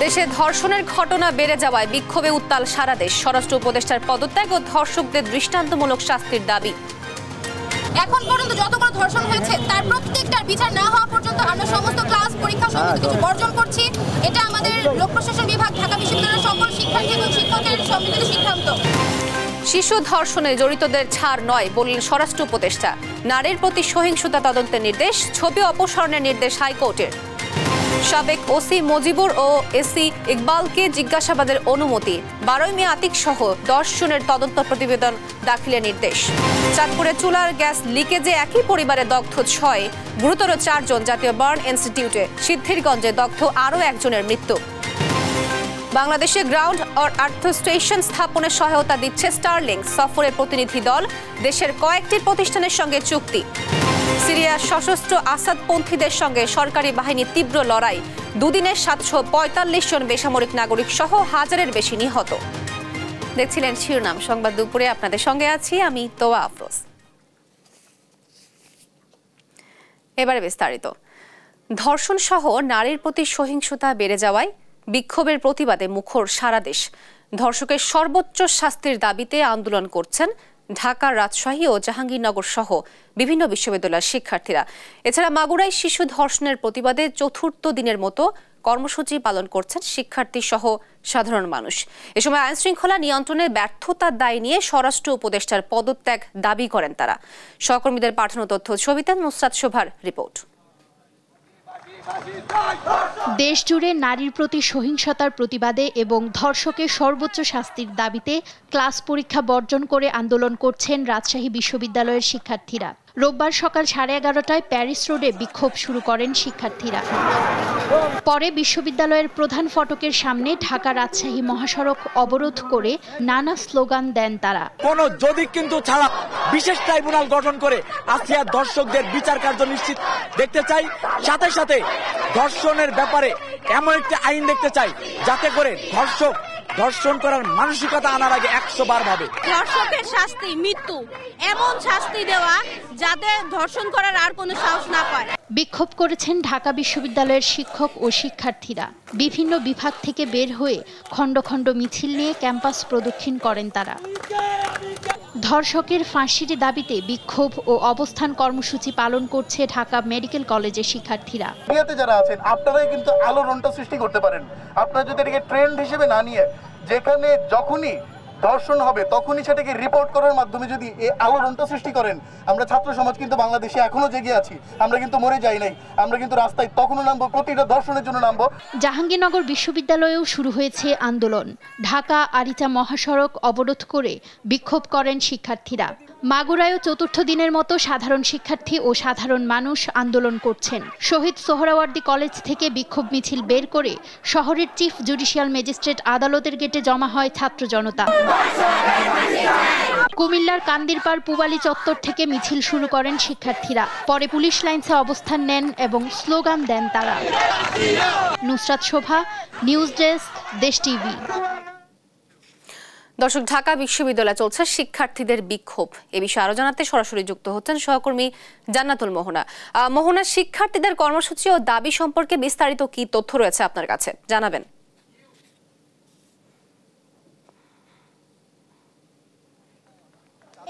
দেশে ধর্ষণের ঘটনা বেড়ে যাওয়ায় বিক্ষোভে উত্তাল সারা দেশ। স্বরাষ্ট্র উপদেষ্টার পদত্যাগ ও ধর্ষকদের দৃষ্টান্তমূলক শাস্তির দাবি। এখন পর্যন্ত যতগুলো ধর্ষণ হয়েছে তার প্রত্যেকটার বিচার না হওয়া পর্যন্ত আমরা সমস্ত ক্লাস পরীক্ষা সমস্ত কিছু বর্জন করছি। এটা আমাদের লোক প্রশাসন বিভাগ, ঢাকা বিশ্ববিদ্যালয়ের সকল শিক্ষার্থী এবং শিক্ষকের সম্মিলিত সিদ্ধান্ত। শিশু ধর্ষণে জড়িতদের ছাড় নয় বললেন স্বরাষ্ট্র উপদেষ্টা। নারীর প্রতি সহিংসতা তদন্তের নির্দেশ, ছবি অপসারণের নির্দেশ হাইকোর্টের। সাবেক ওসি মজিবুর ও এসি ইকবালকে জিজ্ঞাসাবাদের অনুমতি। 12 মে আতিক সহ 10 জনের তদন্ত প্রতিবেদন দাখিলের নির্দেশ। চাঁদপুরে চুলার গ্যাস লিকেজে একই পরিবারে দগ্ধ 6, গুরুতর 4 জন। জাতীয় বার্ন ইনস্টিটিউটে সিদ্ধিরগঞ্জে দগ্ধ আরও একজনের মৃত্যু। বাংলাদেশে গ্রাউন্ড আর্থ স্টেশন স্থাপনে সহায়তা দিচ্ছে স্টারলিংক। সফরের প্রতিনিধি দল, দেশের কয়েকটি প্রতিষ্ঠানের সঙ্গে চুক্তি। সিরিয়ার সশস্ত্র আসাদপন্থীদের সঙ্গে সরকারি বাহিনীর তীব্র লড়াই। দুদিনে 745 জন বেসামরিক নাগরিক সহ 1000-এর বেশি নিহত। দেখছিলেন শিরোনাম সংবাদ দুপুরে, আপনাদের সঙ্গে আছি আমি তোয়া আফরোজ। এবারে বিস্তারিত। ধর্ষণ সহ নারীর প্রতি সহিংসতা বেড়ে যাওয়ায় বিক্ষোভের প্রতিবাদে মুখর সারা দেশ। ধর্ষকের সর্বোচ্চ শাস্তির দাবিতে আন্দোলন করছেন ঢাকা, রাজশাহী ও জাহাঙ্গীরনগর সহ বিভিন্ন বিশ্ববিদ্যালয়ের শিক্ষার্থীরা। এছাড়া মাগুরায় শিশু ধর্ষণের প্রতিবাদে চতুর্থ দিনের মতো কর্মসূচি পালন করছেন শিক্ষার্থী সহ সাধারণ মানুষ। এ সময় আইনশৃঙ্খলা নিয়ন্ত্রণে ব্যর্থতার দায় নিয়ে স্বরাষ্ট্র উপদেষ্টার পদত্যাগ দাবি করেন তারা। সহকর্মীদের পাঠানো তথ্য ছবিতে নুসরাত শোভার রিপোর্ট। দেশজুড়ে নারীর প্রতি সহিংসতার প্রতিবাদে এবং ধর্ষকের সর্বোচ্চ শাস্তির দাবিতে ক্লাস পরীক্ষা বর্জন করে আন্দোলন করছেন রাজশাহী বিশ্ববিদ্যালয়ের শিক্ষার্থীরা। রোববার সকাল 11:30টায় প্যারিস রোডে বিক্ষোভ শুরু করেন শিক্ষার্থীরা। পরে বিশ্ববিদ্যালয়ের প্রধান ফটকের সামনে ঢাকা রাজশাহী মহাসড়ক অবরোধ করে নানা স্লোগান দেন তারা। কোন যদি কিন্তু ছাড়া বিশেষ ট্রাইব্যুনাল গঠন করে আসিয়া ধর্ষকদের বিচার কার্য নিশ্চিত দেখতে চাই। সাথে সাথে ধর্ষণের ব্যাপারে এমন একটি আইন দেখতে চাই যাতে করে ধর্ষণ করার মানসিকতা আনার আগে 100 বার ভাবে। ধর্ষকের শাস্তি মৃত্যু, এমন শাস্তি দেওয়া যাতে ধর্ষণ করার আর কোনো সাহস না পায়। বিক্ষোভ করেছেন ঢাকা বিশ্ববিদ্যালয়ের শিক্ষক ও শিক্ষার্থীরা। বিভিন্ন বিভাগ থেকে বের হয়ে খণ্ড খণ্ড মিছিল নিয়ে ক্যাম্পাস প্রদক্ষিণ করেন তারা। ধর্ষকের ফাঁসির দাবিতে বিক্ষোভ ও অবস্থান কর্মসূচি পালন করছে ঢাকা মেডিকেল কলেজের শিক্ষার্থীরা। যারা আছেন আপনারাই কিন্তু আলোড়নটা সৃষ্টি করতে পারেন। আপনারা যদি এটাকে ট্রেন্ড হিসেবে না নিয়ে যেখানে যখনই ধর্ষণ হবে তখনই সেটাকে রিপোর্ট করার মাধ্যমে যদি এই আলোড়নটা সৃষ্টি করেন, আমরা ছাত্র সমাজ কিন্তু বাংলাদেশে এখনো জেগে আছি। আমরা কিন্তু মরে যাই নাই, আমরা কিন্তু রাস্তায় তখনও নামবো, প্রতিটা ধর্ষণের জন্য নামবো। জাহাঙ্গীরনগর বিশ্ববিদ্যালয়েও শুরু হয়েছে আন্দোলন। ঢাকা আরিচা মহাসড়ক অবরোধ করে বিক্ষোভ করেন শিক্ষার্থীরা। মাগুরায়ও চতুর্থ দিনের মতো সাধারণ শিক্ষার্থী ও সাধারণ মানুষ আন্দোলন করছেন। শহীদ সোহরাওয়ার্দী কলেজ থেকে বিক্ষোভ মিছিল বের করে শহরের চিফ জুডিশিয়াল ম্যাজিস্ট্রেট আদালতের গেটে জমা হয় ছাত্র জনতা। কুমিল্লার কান্দিরপাড় পুবালি চত্বর থেকে মিছিল শুরু করেন শিক্ষার্থীরা। পরে পুলিশ লাইনসে অবস্থান নেন এবং স্লোগান দেন তারা। নুসরাত শোভা, নিউজ ডেস্ক, দেশ টিভি। দর্শক, ঢাকা বিশ্ববিদ্যালয়ে চলছে শিক্ষার্থীদের বিক্ষোভ। এ বিষয়ে আরো জানাতে সরাসরি যুক্ত হচ্ছেন সহকর্মী জান্নাতুল মোহনা। মোহনা, শিক্ষার্থীদের কর্মসূচি ও দাবি সম্পর্কে বিস্তারিত কি তথ্য রয়েছে আপনার কাছে, জানাবেন?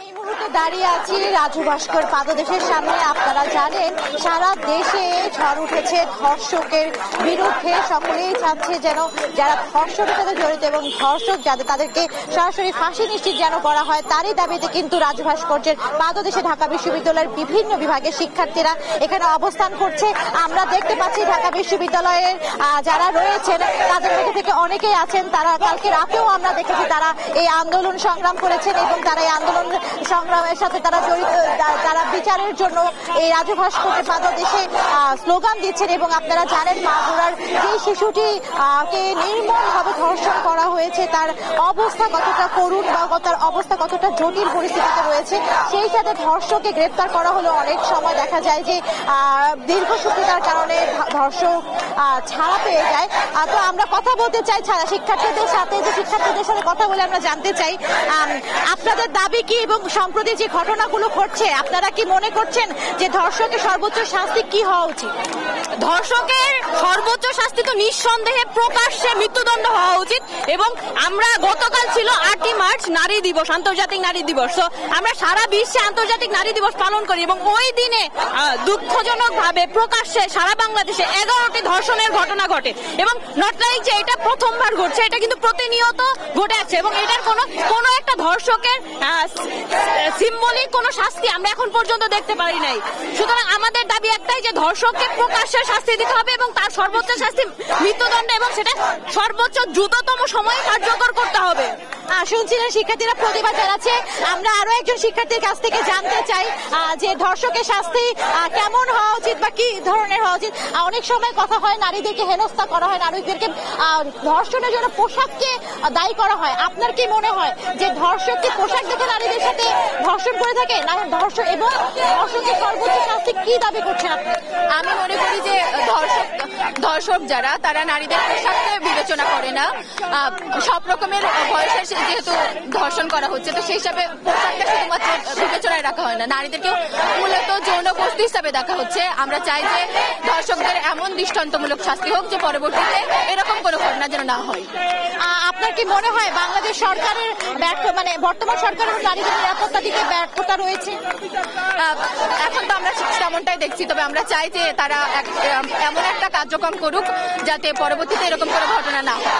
এই মুহূর্তে দাঁড়িয়ে আছি রাজু ভাস্কর পাদদেশের সামনে। আপনারা জানেন সারা দেশে ঝড় উঠেছে ধর্ষকের বিরুদ্ধে। সকলেই চাচ্ছে যেন যারা ধর্ষণের সাথে জড়িত এবং ধর্ষক যাদের তাদেরকে সরাসরি ফাঁসি নিশ্চিত যেন করা হয়, তারই দাবিতে কিন্তু রাজু ভাস্কর্যের পাদদেশে ঢাকা বিশ্ববিদ্যালয়ের বিভিন্ন বিভাগের শিক্ষার্থীরা এখানে অবস্থান করছে। আমরা দেখতে পাচ্ছি ঢাকা বিশ্ববিদ্যালয়ের যারা রয়েছেন তাদের মধ্যে থেকে অনেকেই আছেন তারা কালকে রাতেও আমরা দেখেছি তারা এই আন্দোলন সংগ্রাম করেছেন এবং তারা এই আন্দোলন সংগ্রাম সময়ের সাথে তারা জড়িত, তারা বিচারের জন্য এই রাজু ভাস্করের পাদদেশে স্লোগান দিচ্ছেন। এবং আপনারা জানেন মাগুরার যে শিশুটি কে নির্মমভাবে ধর্ষণ করা হয়েছে তার অবস্থা কতটা করুণ বা তার অবস্থা কতটা জটিল পরিস্থিতিতে রয়েছে, সেই সাথে ধর্ষককে গ্রেপ্তার করা হলো। অনেক সময় দেখা যায় যে দীর্ঘসূত্রতার কারণে ধর্ষক ছাড়া পেয়ে যায়। তো আমরা কথা বলতে চাই শিক্ষার্থীদের সাথে, যে শিক্ষার্থীদের সাথে কথা বলে আমরা জানতে চাই আপনাদের দাবি কি এবং সম্প্রতি যে ঘটনাগুলো ঘটছে আপনারা কি মনে করছেন যে ধর্ষকের সর্বোচ্চ শাস্তি কি হওয়া উচিত? ধর্ষকের সর্বোচ্চ শাস্তি তো নিঃসন্দেহে প্রকাশ্যে মৃত্যুদণ্ড হওয়া উচিত। এবং আমরা গতকাল ছিল 8ই মার্চ নারী দিবস, আন্তর্জাতিক নারী দিবস। তো আমরা সারা বিশ্বে আন্তর্জাতিক নারী দিবস পালন করি এবং ওই দিনে দুঃখজনকভাবে প্রকাশ্যে সারা বাংলাদেশে 11টি ধর্ষণের ঘটনা ঘটে। এবং নট লাইক যে এটা প্রথমবার ঘটছে, এটা কিন্তু প্রতিনিয়ত ঘটে আছে। এবং এটার কোনো একটা ধর্ষকের সিম্বলিক কোনো শাস্তি আমরা এখন পর্যন্ত দেখতে পারি নাই। সুতরাং আমাদের দাবি একটাই যে ধর্ষককে প্রকাশ্যে শাস্তি দিতে হবে এবং তার সর্বোচ্চ শাস্তি মৃত্যুদণ্ড, এবং সেটা সর্বোচ্চ দ্রুততম সময়ে কার্যকর করতে হবে। শুনছিলেন শিক্ষার্থীরা প্রতিবাদ জানাচ্ছে। আমরা আরো একজন শিক্ষার্থীর কাছ থেকে জানতে চাই যে ধর্ষকের শাস্তি কেমন হওয়া উচিত বা কি ধরনের হওয়া উচিত। অনেক সময় কথা হয় নারীদেরকে হেনস্থা করা হয়, নারীদেরকে ধর্ষণের জন্য পোশাককে দায়ী করা হয়। আপনার কি মনে হয় যে ধর্ষক কি পোশাক দেখে নারীদের সাথে ধর্ষণ করে থাকে না? ধর্ষক এবং ধর্ষকের সর্বোচ্চ শাস্তি কি দাবি করছেন আপনি? আমি মনে করি যে ধর্ষক যারা তারা নারীদের পোশাককে বিবেচনা করে না। সব রকমের বয়সের যেহেতু ধর্ষণ করা হচ্ছে, তো সেই হিসাবে পোশাকটা শুধুমাত্র বিবেচনায় রাখা হয় না, নারীদেরকেও মূলত যৌন বস্তু হিসাবে দেখা হচ্ছে। আমরা চাই যে ধর্ষকদের এমন দৃষ্টান্তমূলক শাস্তি হোক যে পরবর্তীতে এরকম কোনো ঘটনা যেন না হয়। আপনার কি মনে হয় বাংলাদেশ সরকারের বর্তমান সরকারের নারীদের নিরাপত্তা দিতে ব্যর্থতা রয়েছে? এখন তো আমরা তেমনটাই দেখছি, তবে আমরা চাই যে তারা এমন একটা কার্যক্রম করুক যাতে পরবর্তীতে এরকম কোনো ঘটনা না হয়।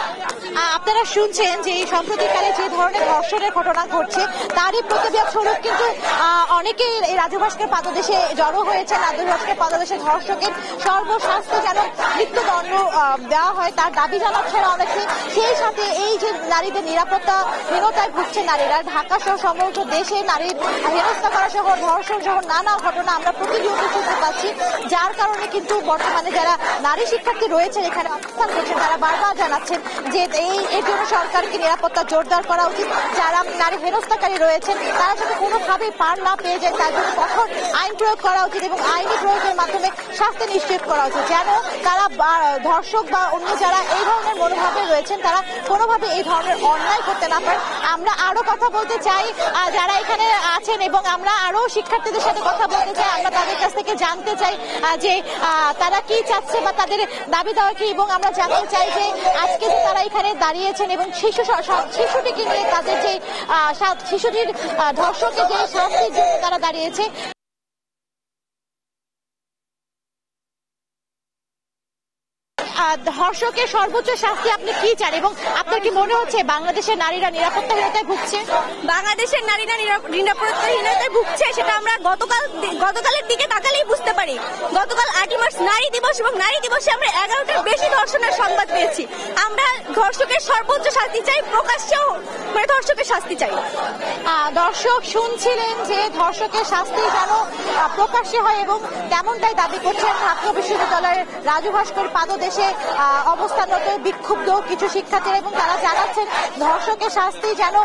আপনারা শুনছেন যে এই সাম্প্রতিককালে যে ধরনের ধর্ষণের ঘটনা ঘটছে তারই প্রতিবাদ স্বরূপ কিন্তু অনেকেই এই রাজু ভাস্করের পাদদেশে জড়ো হয়েছে। রাজু ভাস্করের পাদদেশে ধর্ষকের সর্বশাস্তি যেন মৃত্যুদণ্ড দেওয়া হয় তার দাবি জানাচ্ছে অনেকে। সেই সাথে এই যে নারীদের নিরাপত্তাহীনতায় ভুগছে নারীরা, ঢাকা সহ সমগ্র দেশে নারীর হেনস্থা করা সহ ধর্ষণ সহ নানা ঘটনা আমরা প্রতিনিয়ত শুনতে পাচ্ছি, যার কারণে কিন্তু বর্তমানে যারা নারী শিক্ষার্থী রয়েছেন এখানে অবস্থান করছেন তারা বারবার জানাচ্ছেন যে এর জন্য সরকারকে নিরাপত্তা জোরদার করা উচিত। যারা নারী হেনস্থাকারী রয়েছেন তারা যাতে কোনোভাবেই পার না পেয়ে যায় তার জন্য কঠোর আইন প্রয়োগ করা উচিত এবং আইনি প্রয়োগের মাধ্যমে শাস্তি নিশ্চিত করা উচিত, যেন তারা ধর্ষক বা অন্য যারা এই ধরনের মনোভাবে রয়েছেন তারা কোনোভাবে এই ধরনের অন্যায় করতে না পারে। আমরা আরো কথা বলতে চাই যারা এখানে আছেন এবং আমরা আরো শিক্ষার্থীদের সাথে কথা বলতে চাই। আমরা তাদের কাছ থেকে জানতে চাই যে তারা কি চাচ্ছে বা তাদের দাবি দেওয়া কি, এবং আমরা জানতে চাই যে আজকে যে তারা এখানে দাঁড়িয়েছেন এবং শিশুটিকে নিয়ে তাদের যে শিশুটির ধর্ষকের যে শাস্তির জন্য তারা দাঁড়িয়েছে। ধর্ষকের সর্বোচ্চ শাস্তি আপনি কি চান এবং আপনার কি মনে হচ্ছে বাংলাদেশের নারীরা নিরাপত্তাহীনতায় ভুগছে? বাংলাদেশের নারীরা নিরাপত্তাহীনতায় ভুগছে সেটা আমরা গতকালের দিকে তাকালেই বুঝতে পারি। গতকাল 8ই মার্চ নারী দিবস এবং নারী দিবসে আমরা 11টার বেশি ধর্ষণের সংবাদ পেয়েছি। আমরা ধর্ষকের সর্বোচ্চ শাস্তি চাই, প্রকাশ্যেও ধর্ষকের শাস্তি চাই। দর্শক শুনছিলেন যে ধর্ষকের শাস্তি যেন প্রকাশ্যে হয় এবং তেমনটাই দাবি করছেন ঢাকা বিশ্ববিদ্যালয়ের রাজু ভাস্কর পাদদেশে অবস্থানরত বিক্ষুব্ধ কিছু শিক্ষার্থীরা, এবং তারা জানাচ্ছেন ধর্ষকের শাস্তি যেন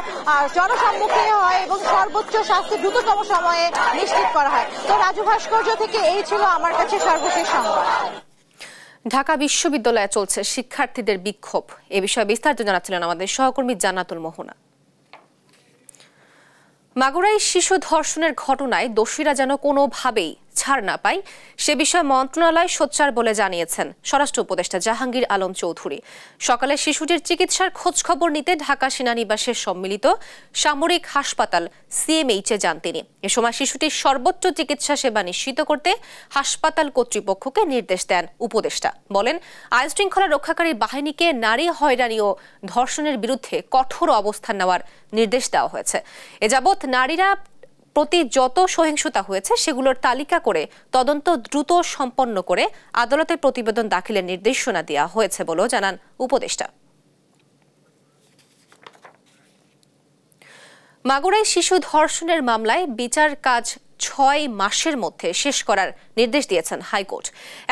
জনসম্মুখে হয় এবং সর্বোচ্চ শাস্তি দ্রুততম সময়ে নিশ্চিত করা হয়। তো রাজু ভাস্কর্য থেকে এই ছিল আমার কাছে সর্বশেষ সংবাদ। ঢাকা বিশ্ববিদ্যালয়ে চলছে শিক্ষার্থীদের বিক্ষোভ। এ বিষয়ে বিস্তারিত জানাচ্ছিলেন আমাদের সহকর্মী জান্নাতুল মোহনা। মাগুরায় শিশু ধর্ষণের ঘটনায় দোষীরা যেন কোনোভাবেই ছাড় না পায় সে বিষয়ে মন্ত্রণালয় সোচ্চার বলে জানিয়েছেন স্বরাষ্ট্র উপদেষ্টা জাহাঙ্গীর আলম চৌধুরী। সকালে শিশুটির চিকিৎসার খোঁজ খবর নিতে ঢাকা সেনানিবাসের সম্মিলিত সামরিক হাসপাতাল সিএমএইচে যান তিনি। এ সময় শিশুটির সর্বোচ্চ চিকিৎসা সেবা নিশ্চিত করতে হাসপাতাল কর্তৃপক্ষকে নির্দেশ দেন উপদেষ্টা। বলেন, আইনশৃঙ্খলা রক্ষাকারী বাহিনীকে নারী হয়রানি ও ধর্ষণের বিরুদ্ধে কঠোর অবস্থান নেওয়ার নির্দেশ দেওয়া হয়েছে। এ যাবৎ নারীরা প্রতি যত সহিংসতা হয়েছে সেগুলোর তালিকা করে তদন্ত দ্রুত সম্পন্ন করে আদালতে প্রতিবেদন দাখিলের নির্দেশনা দেওয়া হয়েছে বলেও জানান উপদেষ্টা। মাগুরায় শিশু ধর্ষণের মামলায় বিচার কাজ ৬ মাসের মধ্যে শেষ করার নির্দেশ দিয়েছেন হাইকোর্ট।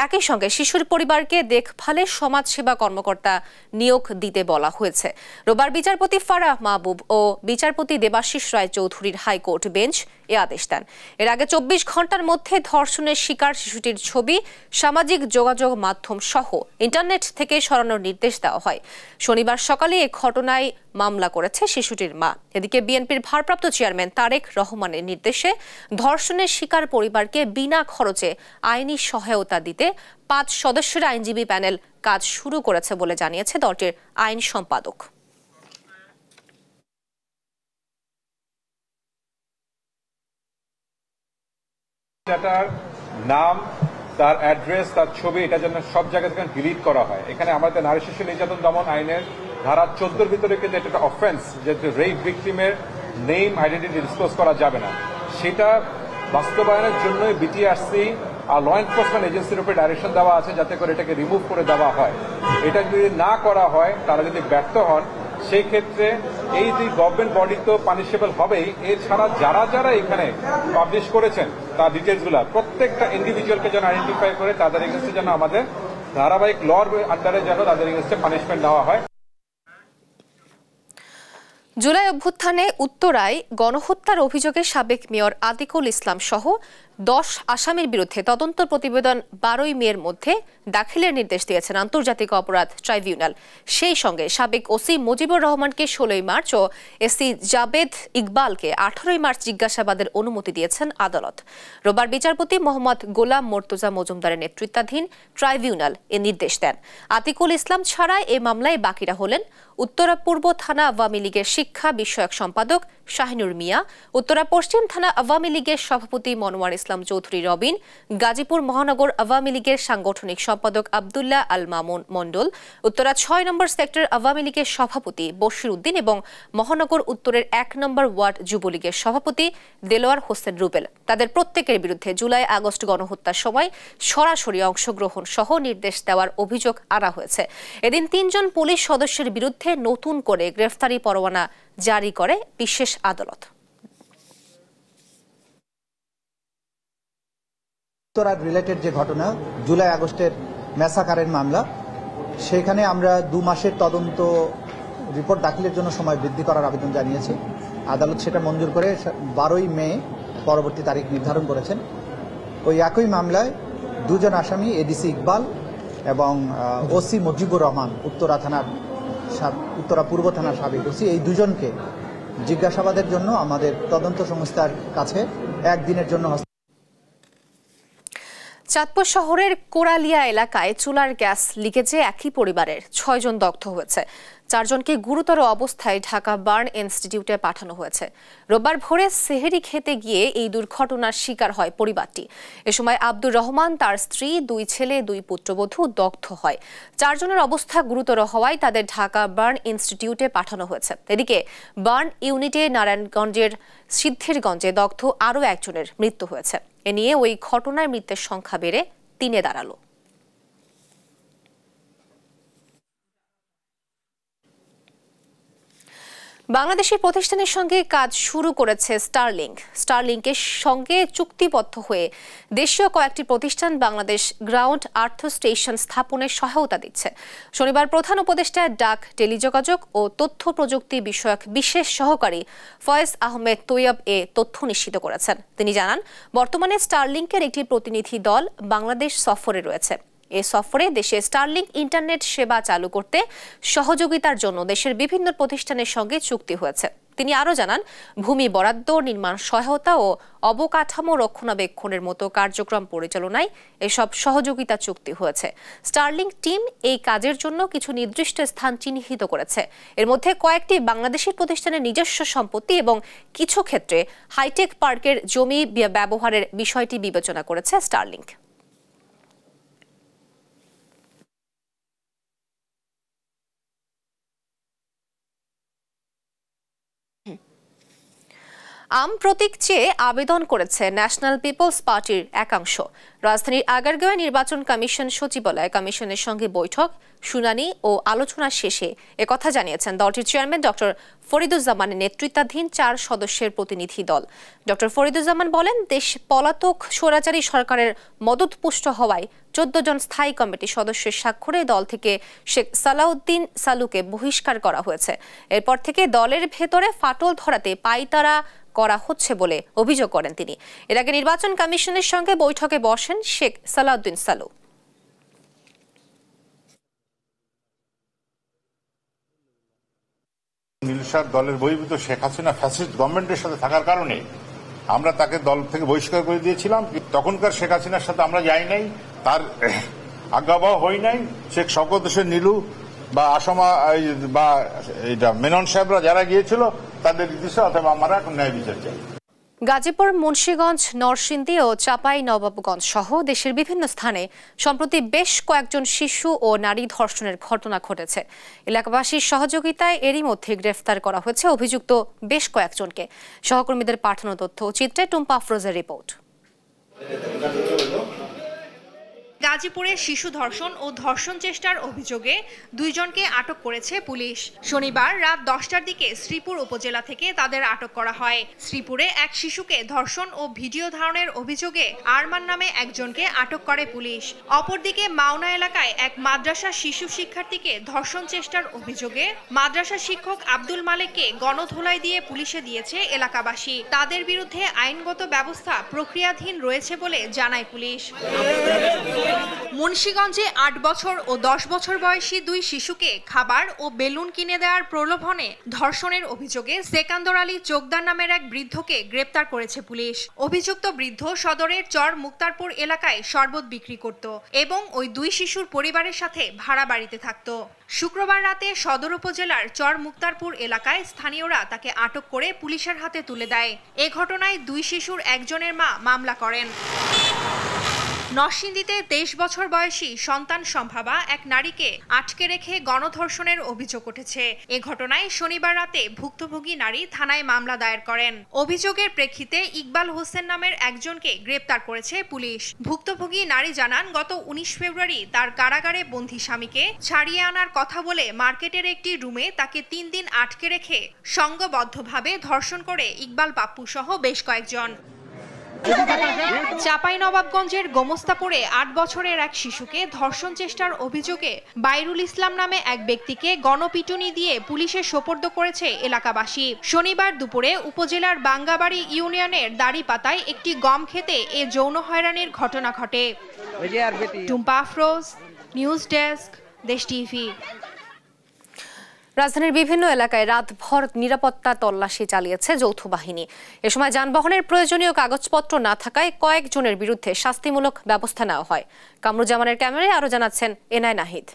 একই সঙ্গে শিশুর পরিবারকে দেখভালে সমাজসেবা কর্মকর্তা নিয়োগ দিতে বলা হয়েছে। রোববার বিচারপতি ফারাহ মাহবুব ও বিচারপতি দেবাশিস রায় চৌধুরীর হাইকোর্ট বেঞ্চ এ আদেশ দেন। এর আগে ২৪ ঘন্টার মধ্যে ধর্ষণের শিকার শিশুটির ছবি সামাজিক যোগাযোগ মাধ্যম সহ ইন্টারনেট থেকে সরানোর নির্দেশ দেওয়া হয়। শনিবার সকালে এ ঘটনায় মামলা করেছে শিশুটির মা। এদিকে বিএনপির ভারপ্রাপ্ত চেয়ারম্যান তারেক রহমানের নির্দেশে ধর্ষণের শিকার পরিবারকে বিনা খরচে আইনি সহায়তা দিতে ৫ সদস্যের আইনজীবী প্যানেল কাজ শুরু করেছে বলে জানিয়েছে দলটির আইন সম্পাদক। তার নাম, তার অ্যাড্রেস, তার ছবি, এটা যেন সব জায়গা থেকে ডিলিট করা হয়। এখানে আমাদের নারী শিশু নির্যাতন দমন আইনের ধারা ১৪ ভিতরে কিন্তু এটা একটা অফেন্স, যে রেপ ভিকটিমের নেম আইডেন্টিটি ডিসক্লোজ করা যাবে না। সেটা বাস্তবায়নের জন্যই বিটিআরসি আর ল এনফোর্সমেন্ট এজেন্সির উপরে ডাইরেকশন দেওয়া আছে যাতে করে এটাকে রিমুভ করে দেওয়া হয়। এটা যদি না করা হয়, তারা যদি ব্যর্থ হন, সেই ক্ষেত্রে এই দুই গভর্নমেন্ট বডি তো পানিশেবল হবেই। এছাড়া যারা যারা এখানে পাবলিশ করেছেন তার ডিটেলসগুলো প্রত্যেকটা ইন্ডিভিজুয়ালকে যেন আইডেন্টিফাই করে তাদের এগেন্স্টে যেন আমাদের ধারাবাহিক লর আন্ডারে যেন তাদের এগেন্স্টে পানিশমেন্ট দেওয়া হয়। জুলাই অভ্যুত্থানে উত্তরায় গণহত্যার অভিযোগে সাবেক মেয়র আতিকুল ইসলাম সহ ১০ আসামির বিরুদ্ধে তদন্ত প্রতিবেদন ১২ই মের মধ্যে দাখিলের নির্দেশ দিয়েছেন আন্তর্জাতিক অপরাধ ট্রাইব্যুনাল। সেই সঙ্গে সাবেক ওসি মুজিবুর রহমানকে ১৬ই মার্চ ও এসি জাবেদ ইকবালকে ১৮ই মার্চ জিজ্ঞাসাবাদের অনুমতি দিয়েছেন আদালত। রোববার বিচারপতি মোহাম্মদ গোলাম মর্তুজা মজুমদারের নেতৃত্বাধীন ট্রাইব্যুনাল এ নির্দেশ দেন। আতিকুল ইসলাম ছাড়া এ মামলায় বাকিরা হলেন উত্তরা পূর্ব থানা আওয়ামী লীগের শিক্ষা বিষয়ক সম্পাদক শাহিনুর মিয়া, উত্তরা পশ্চিম থানা আওয়ামী লীগের সভাপতি মনোয়ার ইসলাম চৌধুরী রবিন, গাজীপুর মহানগর আওয়ামী লীগের সাংগঠনিক সম্পাদক আব্দুল্লাহ আল মামুন মণ্ডল, উত্তরা ৬ নম্বর সেক্টর আওয়ামী লীগের সভাপতি বশির উদ্দিন এবং মহানগর উত্তরের ১ নম্বর ওয়ার্ড যুবলীগের সভাপতি দেলোয়ার হোসেন রুবেল। তাদের প্রত্যেকের বিরুদ্ধে জুলাই আগস্ট গণহত্যার সময় সরাসরি অংশগ্রহণ সহ নির্দেশ দেওয়ার অভিযোগ আনা হয়েছে। এদিন ৩ জন পুলিশ সদস্যের বিরুদ্ধে নতুন করে গ্রেফতারি পরোয়ানা জারি করে বিশেষ আদালত। উত্তরা রিলেটেড যে ঘটনা জুলাই আগস্টের ম্যাসাকারের মামলা, সেখানে আমরা ২ মাসের তদন্ত রিপোর্ট দাখিলের জন্য সময় বৃদ্ধি করার আবেদন জানিয়েছি। আদালত সেটা মঞ্জুর করে ১২ই মে পরবর্তী তারিখ নির্ধারণ করেছেন। ওই একই মামলায় ২ জন আসামি এডিসি ইকবাল এবং ওসি মুজিবুর রহমান উত্তরা পূর্ব থানার সাবেক ওসি, এই ২ জনকে জিজ্ঞাসাবাদের জন্য আমাদের তদন্ত সংস্থার কাছে ১ দিনের জন্য। চাঁদপুর শহরের কোরালিয়া এলাকায় চুলার গ্যাস লিকেজে একই পরিবারের ৬ জন দগ্ধ হয়েছে। ৪ জনকে গুরুতর অবস্থায় ঢাকা বার্ন ইনস্টিটিউটে পাঠানো হয়েছে। রোববার ভোরে সেহেরি খেতে গিয়ে এই দুর্ঘটনার শিকার হয় পরিবারটি। এ সময় আব্দুর রহমান, তার স্ত্রী, ২ ছেলে, ২ পুত্রবধূ দগ্ধ হয়। ৪ জনের অবস্থা গুরুতর হওয়ায় তাদের ঢাকা বার্ন ইনস্টিটিউটে পাঠানো হয়েছে। এদিকে বার্ন ইউনিটে নারায়ণগঞ্জের সিদ্ধিরগঞ্জে দগ্ধ আরও ১ জনের মৃত্যু হয়েছে। এ নিয়ে ওই ঘটনায় মৃতের সংখ্যা বেড়ে ৩-এ দাঁড়ালো। বাংলাদেশি প্রতিষ্ঠানের সঙ্গে কাজ শুরু করেছে স্টারলিংক। স্টারলিংকের সঙ্গে চুক্তিবদ্ধ হয়ে দেশীয় কয়েকটি প্রতিষ্ঠান বাংলাদেশ গ্রাউন্ড আর্থ স্টেশন স্থাপনে সহায়তা দিচ্ছে। শনিবার প্রধান উপদেষ্টা ডাক, টেলিযোগাযোগ ও তথ্য প্রযুক্তি বিষয়ক বিশেষ সহকারী ফয়েজ আহমেদ তৈয়ব এ তথ্য নিশ্চিত করেছেন। তিনি জানান, বর্তমানে স্টারলিংকের একটি প্রতিনিধি দল বাংলাদেশ সফরে রয়েছে। এ সফরে দেশে স্টারলিংক ইন্টারনেট সেবা চালু করতে সহযোগিতার জন্য দেশের বিভিন্ন প্রতিষ্ঠানের সঙ্গে চুক্তি হয়েছে। তিনি আরও জানান, ভূমি বরাদ্দ, নির্মাণ সহায়তা ও অবকাঠামো রক্ষণাবেক্ষণের মতো কার্যক্রম পরিচালনায় এসব সহযোগিতা চুক্তি হয়েছে। স্টারলিংক টিম এই কাজের জন্য কিছু নির্দিষ্ট স্থান চিহ্নিত করেছে। এর মধ্যে কয়েকটি বাংলাদেশি প্রতিষ্ঠানের নিজস্ব সম্পত্তি এবং কিছু ক্ষেত্রে হাইটেক পার্কের জমি ব্যবহারের বিষয়টি বিবেচনা করেছে স্টারলিংক। আম প্রতীক চেয়ে আবেদন করেছে ন্যাশনাল পিপলস পার্টির একাংশ। রাজধানীর আগারগাঁওয়ে নির্বাচন কমিশন সচিবালয়ে কমিশনের সঙ্গে বৈঠক, শুনানি ও আলোচনা শেষে একথা জানিয়েছেন দলটির চেয়ারম্যান ডক্টর ফরিদুজ্জামানের নেতৃত্বাধীন 4 সদস্যের প্রতিনিধি দল। ডক্টর ফরিদুজ্জামান বলেন, দেশ পলাতক স্বৈরাচারী সরকারের মদতপুষ্ট হওয়ায় 14 জন স্থায়ী কমিটির সদস্যের স্বাক্ষরে দল থেকে শেখ সালাউদ্দিন সালুকে বহিষ্কার করা হয়েছে। এরপর থেকে দলের ভেতরে ফাটল ধরাতে পাইতারা করা হচ্ছে বলে অভিযোগ করেন তিনি। এর আগে নির্বাচন কমিশনের সঙ্গে বৈঠকে বসেন শেখ সালাউদ্দিন সালু। নীলসার দলের বহির্ভূত শেখ হাসিনা ফ্যাসিস্ট গভর্নমেন্টের সাথে থাকার কারণে আমরা তাকে দল থেকে বহিষ্কার করে দিয়েছিলাম। তখনকার শেখ হাসিনার সাথে আমরা যাই নাই, তার আজ্ঞাবহ হই নাই। শেখ শওকত হোসেন নীলু বা আসমা বা এটা মেনন সাহেবরা যারা গিয়েছিল তাদের নির্দিষ্ট, অথবা আমরা এখন ন্যায় বিচার চাই। গাজীপুর, মুন্সিগঞ্জ, নরসিংদী ও চাপাই নবাবগঞ্জ সহ দেশের বিভিন্ন স্থানে সম্প্রতি বেশ কয়েকজন শিশু ও নারী ধর্ষণের ঘটনা ঘটেছে। এলাকাবাসীর সহযোগিতায় এরই মধ্যে গ্রেফতার করা হয়েছে অভিযুক্ত বেশ কয়েকজনকে। সহকর্মীদের পাঠানো তথ্য ও চিত্রে টুম্পা আফরোজের রিপোর্ট। গাজীপুরে শিশু ধর্ষণ ও ধর্ষণ চেষ্টার অভিযোগে 2 জনকে আটক করেছে পুলিশ। শনিবার রাত 10টার দিকে শ্রীপুর উপজেলা থেকে তাদের আটক করা হয়। শ্রীপুরে এক শিশুকে ধর্ষণ ও ভিডিও ধারণের অভিযোগে আরমান নামে একজনকে আটক করে পুলিশ। অপরদিকে মাওনা এলাকায় এক মাদ্রাসা শিশু শিক্ষার্থীকে ধর্ষণ চেষ্টার অভিযোগে মাদ্রাসা শিক্ষক আব্দুল মালেককে গণধোলাই দিয়ে পুলিশে দিয়েছে এলাকাবাসী। তাদের বিরুদ্ধে আইনগত ব্যবস্থা প্রক্রিয়াধীন রয়েছে বলে জানায় পুলিশ। মুন্সিগঞ্জে 8 বছর ও 10 বছর বয়সী 2 শিশুকে খাবার ও বেলুন কিনে দেওয়ার প্রলোভনে ধর্ষণের অভিযোগে সেকান্দর আলী চোকদার নামের এক বৃদ্ধকে গ্রেপ্তার করেছে পুলিশ। অভিযুক্ত বৃদ্ধ সদরের চর মুক্তারপুর এলাকায় শরবত বিক্রি করত এবং ওই 2 শিশুর পরিবারের সাথে ভাড়া বাড়িতে থাকত। শুক্রবার রাতে সদর উপজেলার চর মুক্তারপুর এলাকায় স্থানীয়রা তাকে আটক করে পুলিশের হাতে তুলে দেয়। এ ঘটনায় 2 শিশুর একজনের মা মামলা করেন। নরসিংদীতে 23 বছর বয়সী সন্তান সম্ভাবা এক নারীকে আটকে রেখে গণধর্ষণের অভিযোগ উঠেছে। এ ঘটনায় শনিবার রাতে ভুক্তভোগী নারী থানায় মামলা দায়ের করেন। অভিযোগের প্রেক্ষিতে ইকবাল হোসেন নামের একজনকে গ্রেপ্তার করেছে পুলিশ। ভুক্তভোগী নারী জানান, গত 19 ফেব্রুয়ারি তার কারাগারে বন্দী স্বামীকে ছাড়িয়ে আনার কথা বলে মার্কেটের একটি রুমে তাকে 3 দিন আটকে রেখে সংঘবদ্ধভাবে ধর্ষণ করে ইকবাল পাপ্পু সহ বেশ কয়েকজন। চাঁপাইনবাবগঞ্জের গোমস্তাপুরে 8 বছরের এক শিশুকে ধর্ষণ চেষ্টার অভিযোগে বাইরুল ইসলাম নামে এক ব্যক্তিকে গণপিটুনি দিয়ে পুলিশে সোপর্দ করেছে এলাকাবাসী। শনিবার দুপুরে উপজেলার বাঙ্গাবাড়ি ইউনিয়নের দাড়িপাতায় একটি গম খেতে এ যৌন হয়রানির ঘটনা ঘটে। টুম্পা আফরোজ, নিউজ ডেস্ক, দেশ টিভি। রাজধানীর বিভিন্ন এলাকায় রাতভর নিরাপত্তা তল্লাশি চালিয়েছে যৌথ বাহিনী। এ সময় যানবাহনের প্রয়োজনীয় কাগজপত্র না থাকায় কয়েকজনের বিরুদ্ধে শাস্তিমূলক ব্যবস্থা নেওয়া হয়। কামরুজ্জামানের ক্যামেরায় আরো জানাচ্ছেন এনআই নাহিদ।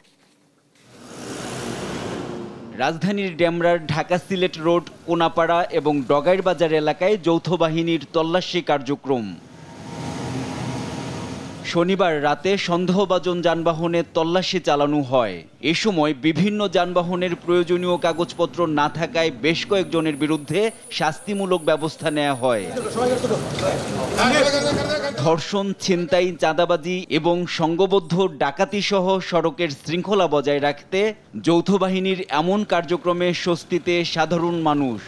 রাজধানীর ডেমরার ঢাকা সিলেট রোড, কোনাপাড়া এবং ডগাইর বাজার এলাকায় যৌথ বাহিনীর তল্লাশি কার্যক্রম। শনিবার রাতে সন্দেহভাজন যানবাহনে তল্লাশি চালানো হয়। এ সময় বিভিন্ন যানবাহনের প্রয়োজনীয় কাগজপত্র না থাকায় বেশ কয়েকজনের বিরুদ্ধে শাস্তিমূলক ব্যবস্থা নেওয়া হয়। ধর্ষণ, ছিনতাই, চাঁদাবাজি এবং সংঘবদ্ধ ডাকাতি সহ সড়কের শৃঙ্খলা বজায় রাখতে যৌথ বাহিনীর এমন কার্যক্রমে স্বস্তিতে সাধারণ মানুষ।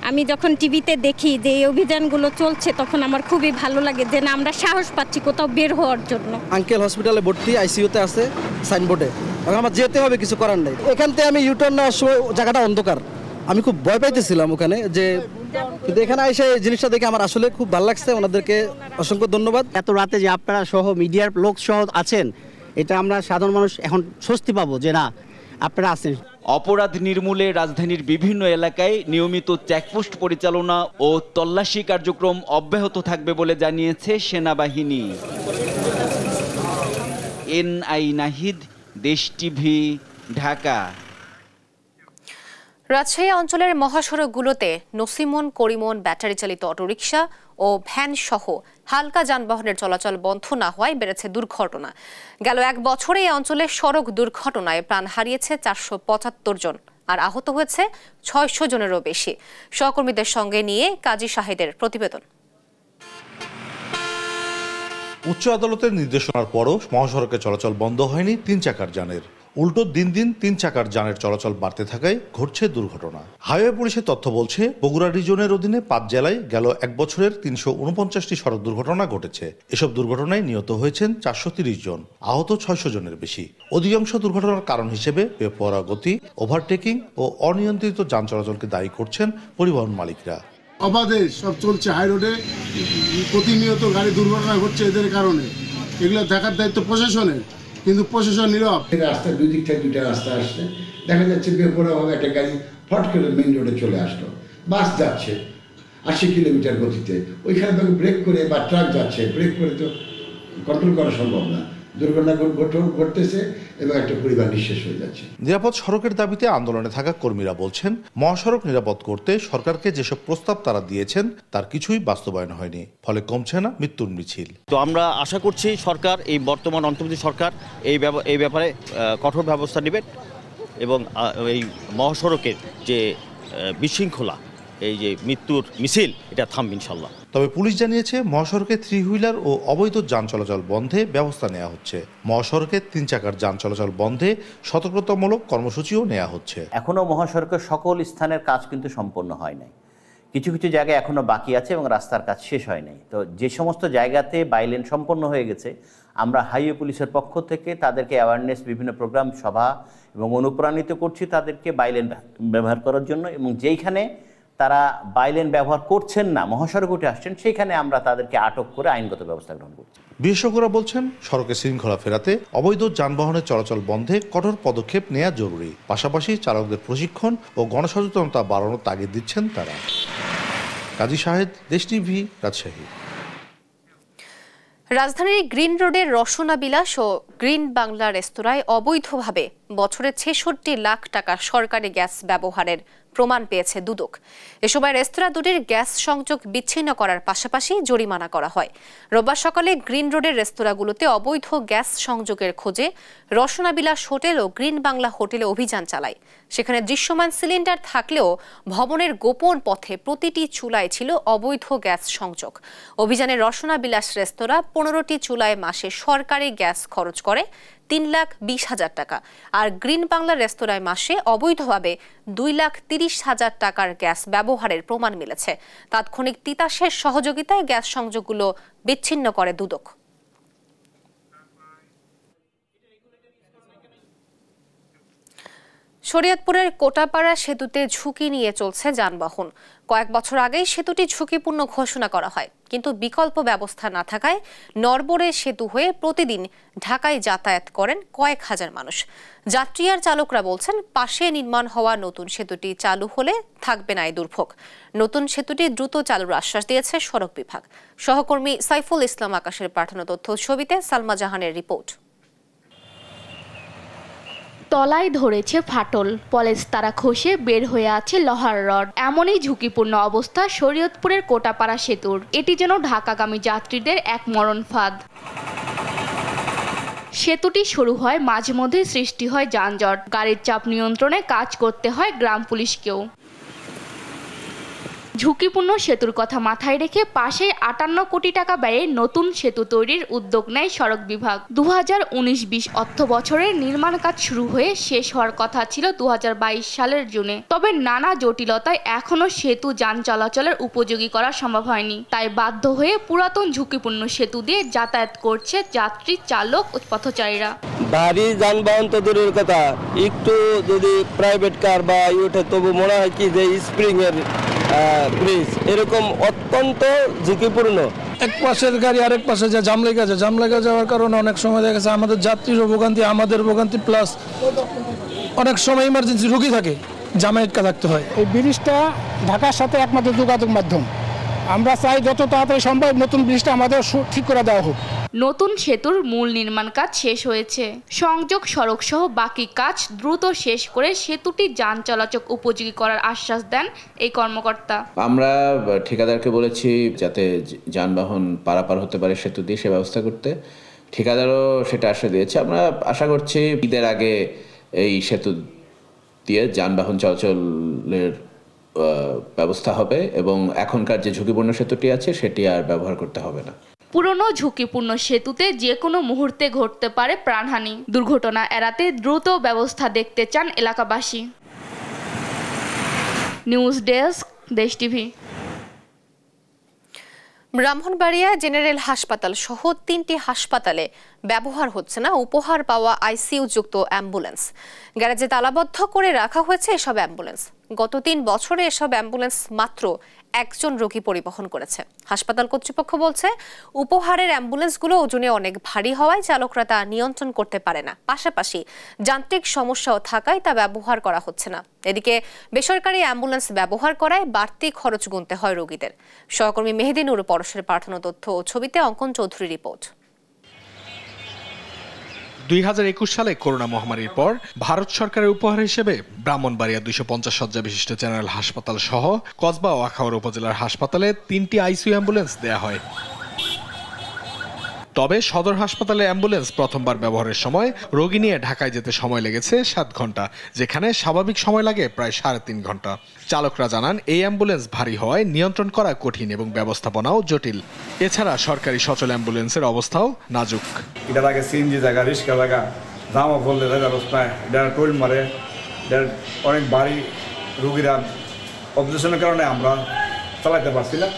আমি যখন টিভিতে দেখি যে এই অভিযানগুলো চলছে তখন আমার খুবই ভালো লাগে যে না আমরা সাহস পাচ্ছি কোথাও বের হওয়ার জন্য। আঙ্কেল হসপিটালে ভর্তি, আইসিইউতে আছে সাইনবোর্ডে, এখন আমার যেতে হবে, কিছু করার নেই। এখান থেকে আমি ইউটার্ন নেওয়ার সময় জায়গাটা অন্ধকার, আমি খুব ভয় পাইতেছিলাম ওখানে, যে কিন্তু এখানে এসে জিনিসটা দেখে আমার আসলে খুব ভালো লাগছে। ওনাদেরকে অসংখ্য ধন্যবাদ। এত রাতে যে আপনারা সহ মিডিয়ার লোক সহ আছেন, এটা আমরা সাধারণ মানুষ এখন স্বস্তি পাবো যে না আপনারা আছেন। অপরাধ নির্মূলে রাজধানীর বিভিন্ন এলাকায় নিয়মিত চেকপোস্ট পরিচালনা ও তল্লাশি কার্যক্রম অব্যাহত থাকবে বলে জানিয়েছে সেনাবাহিনী। এনআই নাহিদ, দেশ টিভি, ঢাকা। রাজশাহী অঞ্চলের মহাসড়কগুলোতে নসিমন, করিমন ব্যাটারি চালিত অটোরিকশা ও ভ্যান সহ হালকা যানবাহনের চলাচল বন্ধ না হওয়ায় বেড়েছে দুর্ঘটনা। গেল 1 বছরে এই অঞ্চলের সড়ক দুর্ঘটনায় প্রাণ হারিয়েছে 475 জন আর আহত হয়েছে 600 জনেরও বেশি। সহকর্মীদের সঙ্গে নিয়ে কাজী শাহেদের প্রতিবেদন। উচ্চ আদালতের নির্দেশনার পরও মহাসড়কে চলাচল বন্ধ হয়নি 3 চাকার যানের। উল্টো দিন দিন 3 চাকার যানের চলাচল বাড়তে থাকায় ঘটছে দুর্ঘটনা। হাইওয়ে পুলিশের তথ্য বলছে, বগুড়া রিজনের অধীনে 5 জেলায় গেল 1 বছরের 349টি সড়ক দুর্ঘটনা ঘটেছে। এসব দুর্ঘটনায় নিহত হয়েছেন 430 জন, আহত 600 জনের বেশি। অধিকাংশ দুর্ঘটনার কারণ হিসেবে বেপরোয়া গতি, ওভারটেকিং ও অনিয়ন্ত্রিত যান চলাচলকে দায়ী করছেন পরিবহন মালিকরা। অবাধে সব চলছে, হাই রোডে প্রতিনিয়ত গাড়ি দুর্ঘটনা ঘটছে এদের কারণে। এগুলো দেখার দায়িত্ব প্রশাসনের, কিন্তু প্রশাসন নীরব। রাস্তার দুই দিক থেকে দুইটা রাস্তা আসছে, দেখা যাচ্ছে বেপরোয়াভাবে একটা গাড়ি ফট করে মেইন রোডে চলে আসলো। বাস যাচ্ছে 80 কিলোমিটার গতিতে, ওইখানে তাকে ব্রেক করে, বা ট্রাক যাচ্ছে, ব্রেক করে তো কন্ট্রোল করা সম্ভব না। দুর্ঘটনা ঘটতেছে এবং একটা পরিবার নিঃশেষ হয়ে যাচ্ছে। নিরাপদ সড়কের দাবিতে আন্দোলনে থাকা কর্মীরা বলছেন, মহাসড়ক নিরাপদ করতে সরকারকে যেসব প্রস্তাব তারা দিয়েছেন তার কিছুই বাস্তবায়ন হয়নি, ফলে কমছে না মৃত্যুর মিছিল। তো আমরা আশা করছি সরকার, এই বর্তমান অন্তর্বর্তী সরকার এই ব্যাপারে কঠোর ব্যবস্থা নেবেন এবং এই মহাসড়কের যে বিশৃঙ্খলা, এই যে মৃত্যুর মিছিল, এটা থামবে ইনশাল্লাহ। তবে পুলিশ জানিয়েছে, মহাসড়কে 3 হুইলার ও অবৈধ যান চলাচল বন্ধে ব্যবস্থা নেওয়া হচ্ছে। মহাসড়কে 3 চাকার যান চলাচল বন্ধে সতর্কতামূলক কর্মসূচিও নেওয়া হচ্ছে। এখনো মহাসড়কের সকল স্থানের কাজ কিন্তু সম্পন্ন হয় নাই, কিছু কিছু জায়গায় এখনো বাকি আছে এবং রাস্তার কাজ শেষ হয় নাই। তো যে সমস্ত জায়গাতে বাইলেন সম্পন্ন হয়ে গেছে, আমরা হাইওয়ে পুলিশের পক্ষ থেকে তাদেরকে অ্যাওয়ারনেস, বিভিন্ন প্রোগ্রাম, সভা এবং অনুপ্রাণিত করছি তাদেরকে বাইলেন ব্যবহার করার জন্য। এবং যেইখানে তারা বাইলেন ব্যবহার করছেন না, মহাসড়ক উঠে আসছেন, সেইখানে আমরা তাদেরকে আটক করে আইনগত ব্যবস্থা গ্রহণ করছি। বিশেষজ্ঞরা বলছেন, সড়কে শৃঙ্খলা ফেরাতে অবৈধ যানবাহনের চলাচল বন্ধে কঠোর পদক্ষেপ নেওয়া জরুরি। পাশাপাশি চালকদের প্রশিক্ষণ ও গণসচেতনতা বাড়ানোর তাগিদ দিচ্ছেন তারা। কাজী শাহেদ, দেশ টিভি, রাজশাহী। রাজধানীর গ্রিন রোডের রসনা বিলাস ও গ্রিন বাংলা রেস্তোরাঁয় অবৈধভাবে বছরে 66 লাখ টাকা সরকারি গ্যাস ব্যবহারের প্রমাণ পেয়েছে দুদক। এ সময় রেস্তোরাঁ দুটির গ্যাস সংযোগ বিচ্ছিন্ন করার পাশাপাশি জরিমানা করা হয়। রোববার সকালে গ্রিন রোডের রেস্তোরাঁগুলোতে অবৈধ গ্যাস সংযোগের খোঁজে রসনা বিলাস হোটেল ও গ্রিন বাংলা হোটেলে অভিযান চালায়। সেখানে দৃশ্যমান সিলিন্ডার থাকলেও ভবনের গোপন পথে প্রতিটি চুলায় ছিল অবৈধ গ্যাস সংযোগ। অভিযানে রসনা বিলাস রেস্তোরাঁ 15টি চুলায় মাসে সরকারি গ্যাস খরচ করে 3,20,000 টাকা, আর গ্রিন বাংলা রেস্তোরাঁয় মাসে অবৈধভাবে 2,30,000 টাকার গ্যাস ব্যবহারের প্রমাণ মিলেছে। তাৎক্ষণিক তিতাসের সহযোগিতায় গ্যাস সংযোগগুলো বিচ্ছিন্ন করে দুদক। শরীয়তপুরের কোটাপাড়া সেতুতে ঝুঁকি নিয়ে চলছে যানবাহন। কয়েক বছর আগেই সেতুটি ঝুঁকিপূর্ণ ঘোষণা করা হয়, কিন্তু বিকল্প ব্যবস্থা না থাকায় নড়বড়ে সেতু হয়ে প্রতিদিন ঢাকায় যাতায়াত করেন কয়েক হাজার মানুষ। যাত্রী আর চালকরা বলছেন, পাশে নির্মাণ হওয়া নতুন সেতুটি চালু হলে থাকবে না এই দুর্ভোগ। নতুন সেতুটি দ্রুত চালুর আশ্বাস দিয়েছে সড়ক বিভাগ। সহকর্মী সাইফুল ইসলাম আকাশের পাঠানো তথ্য ছবিতে সালমা জাহানের রিপোর্ট। তলায় ধরেছে ফাটল, পলেস্তারা খসে বের হয়ে আছে লোহার রড। এমনই ঝুঁকিপূর্ণ অবস্থা শরীয়তপুরের কোটাপাড়া সেতুর। এটি যেন ঢাকাগামী যাত্রীদের এক মরণ ফাঁদ। সেতুটি শুরু হয়, মাঝে মধ্যে সৃষ্টি হয় যানজট। গাড়ির চাপ নিয়ন্ত্রণে কাজ করতে হয় গ্রাম পুলিশকেও। ঝুঁকিপূর্ণ সেতুর কথা মাথায় রেখে পাশে 58 কোটি টাকা ব্যয়ে নতুন সেতু তৈরির উদ্যোগ নেয় সড়ক বিভাগ। 2019-20 অর্থ বছরের নির্মাণ কাজ শুরু হয়ে শেষ হওয়ার কথা ছিল 2022 সালের জুনে। তবে নানা জটিলতায় এখনও সেতু যান চলাচলের উপযোগী করা সম্ভব হয়নি। তাই বাধ্য হয়ে পুরাতন ঝুঁকিপূর্ণ সেতু দিয়ে যাতায়াত করছে যাত্রী, চালক ও পথচারীরা। ভারী যানবাহন তো দূরের কথা, একটু যদি প্রাইভেট কার বা ইউটে, তবু মনে হয় কি যে স্প্রিং এর ব্রিজ এরকম অত্যন্ত ঝুঁকিপূর্ণ। এক পাশের গাড়ি আরেক পাশে যে জাম লেগে যাওয়ার কারণে অনেক সময় দেখা গেছে আমাদের যাত্রীর ভোগান্তি, আমাদের ভোগান্তি, প্লাস অনেক সময় ইমার্জেন্সি রোগী থাকে, জামে আটকা থাকতে হয়। এই ব্রিজটা ঢাকার সাথে একমাত্র যোগাযোগ মাধ্যম। আমরা চাই যত তাড়াতাড়ি সম্ভব নতুন ব্রিজটা আমাদের ঠিক করে দেওয়া হোক। নতুন সেতুর মূল নির্মাণ কাজ শেষ হয়েছে। সংযোগ সড়ক সহ বাকি কাজ দ্রুত শেষ করে সেতুটি যান চলাচল উপযোগী করার আশ্বাস দেন এই কর্মকর্তা। আমরা ঠিকাদারকে বলেছি যাতে যানবাহন পারাপার হতে পারে সেতু দিয়ে, সে ব্যবস্থা করতে। ঠিকাদারও সেটা আশ্বাস দিয়েছে। আমরা আশা করছি ঈদের আগে এই সেতু দিয়ে যানবাহন চলাচলের ব্যবস্থা হবে এবং এখনকার যে ঝুঁকিপূর্ণ সেতুটি আছে সেটি আর ব্যবহার করতে হবে না। পুরনো ঝুঁকিপূর্ণ সেতুতে যে কোনো মুহূর্তে ঘটতে পারে প্রাণহানি। দুর্ঘটনা এড়াতে দ্রুত ব্যবস্থা দেখতে চান এলাকাবাসী। নিউজ ডেস্ক, দেশ টিভি। ব্রাহ্মণবাড়িয়া জেনারেল হাসপাতাল সহ 3টি হাসপাতালে ব্যবহার হচ্ছে না উপহার পাওয়া আইসিইউ যুক্ত অ্যাম্বুলেন্স। গ্যারেজে তালাবদ্ধ করে রাখা হয়েছে এসব অ্যাম্বুলেন্স। গত 3 বছরে এসব অ্যাম্বুলেন্স মাত্র 1জন রোগী পরিবহন করেছে। হাসপাতাল কর্তৃপক্ষ বলছে উপহারের অ্যাম্বুলেন্সগুলো ওজনে অনেক ভারী হওয়ায় চালকরা তা নিয়ন্ত্রণ করতে পারে না, পাশাপাশি যান্ত্রিক সমস্যাও থাকায় তা ব্যবহার করা হচ্ছে না। এদিকে বেসরকারি অ্যাম্বুলেন্স ব্যবহার করায় বাড়তি খরচ গুনতে হয় রোগীদের। সহকর্মী মেহেদী নুর পরশের পাঠানো তথ্য ও ছবিতে অঙ্কন চৌধুরী রিপোর্ট। 2021 সালে করোনা মহামারীর পর ভারত সরকারের উপহার হিসেবে ব্রাহ্মণবাড়িয়া 250 শয্যা বিশিষ্ট জেনারেল হাসপাতাল সহ কসবা ও আখাউড়া উপজেলার হাসপাতালে 3টি আইসিইউ অ্যাম্বুলেন্স দেয়া হয়। তবে সদর হাসপাতালে অ্যাম্বুলেন্স প্রথমবার ব্যবহারের সময় রোগী নিয়ে ঢাকায় যেতে সময় লেগেছে 7 ঘন্টা, যেখানে স্বাভাবিক সময় লাগে প্রায় 3.5 ঘন্টা। চালকরা জানান এই অ্যাম্বুলেন্স ভারী হওয়ায় নিয়ন্ত্রণ করা কঠিন এবং ব্যবস্থাপনাও জটিল। এছাড়া সরকারি সচল অ্যাম্বুলেন্সের অবস্থাও নাজুক। এটা লাগে সিএনজি জায়গা, রিক্সা জায়গা, জামা বললে অবস্থায় এটা টোল মারে, এটা অনেক ভারী। রোগীরা অবজেকশনের কারণে আমরা চালাইতে পারছি না।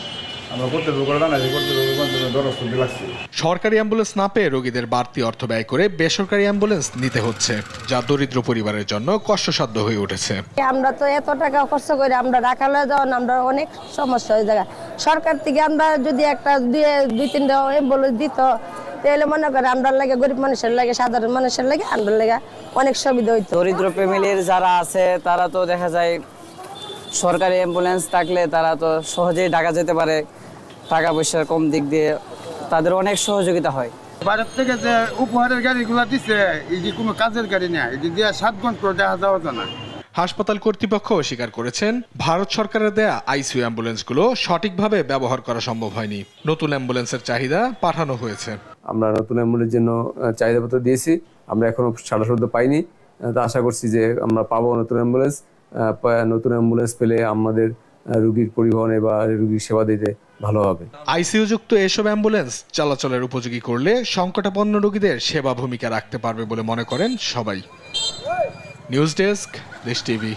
সরকারি অ্যাম্বুলেন্স না পেয়ে রোগীদের বাড়তি অর্থ ব্যয় করে বেসরকারি অ্যাম্বুলেন্স নিতে হচ্ছে, যা দরিদ্র পরিবারের জন্য কষ্টসাধ্য হয়ে উঠেছে। আমরা তো এত টাকা খরচ করে আমরা ঢাকা লয়ে যাওয়ান, আমরা অনেক সমস্যা হয়ে যায়। সরকার থেকে আমরা যদি একটা 2-3টা অ্যাম্বুলেন্স দিত তাহলে মনে করে আমরা লাগে গরিব মানুষের লাগে, সাধারণ মানুষের লাগে আমরা লাগে অনেক সুবিধা হইতো। দরিদ্র ফ্যামিলির যারা আছে তারা তো দেখা যায় সরকারি অ্যাম্বুলেন্স থাকলে তারা তো সহজেই ঢাকা যেতে পারে, টাকা পয়সার কম দিক দিয়ে তাদের অনেক সহযোগিতা হয়। ভারত থেকে যে উপহারের গাড়িগুলো দিচ্ছে এই কোনো কাজের গাড়ি না, এই দিয়ে 7 ঘন্টা দেখা যাওয়া যায় না। হাসপাতাল কর্তৃপক্ষ স্বীকার করেছেন ভারত সরকারের দেয়া আইসিইউ অ্যাম্বুলেন্সগুলো সঠিকভাবে ব্যবহার করা সম্ভব হয়নি। নতুন অ্যাম্বুলেন্সের চাহিদা পাঠানো হয়েছে। আমরা নতুন অ্যাম্বুলেন্সের জন্য চাহিদাপত্র দিয়েছি, আমরা এখনো সাড়া শব্দ পাইনি। তা আশা করছি যে আমরা পাবো নতুন অ্যাম্বুলেন্স। নতুন অ্যাম্বুলেন্স পেলে আমাদের রোগীর পরিবহনে বা রোগীর সেবা দিতে ভালো হবে। আইসিইউ যুক্ত এসব অ্যাম্বুলেন্স চলাচলের উপযোগী করলে সংকটাপন্ন রোগীদের সেবা ভূমিকা রাখতে পারবে বলে মনে করেন সবাই। নিউজ ডেস্ক, দেশ টিভি।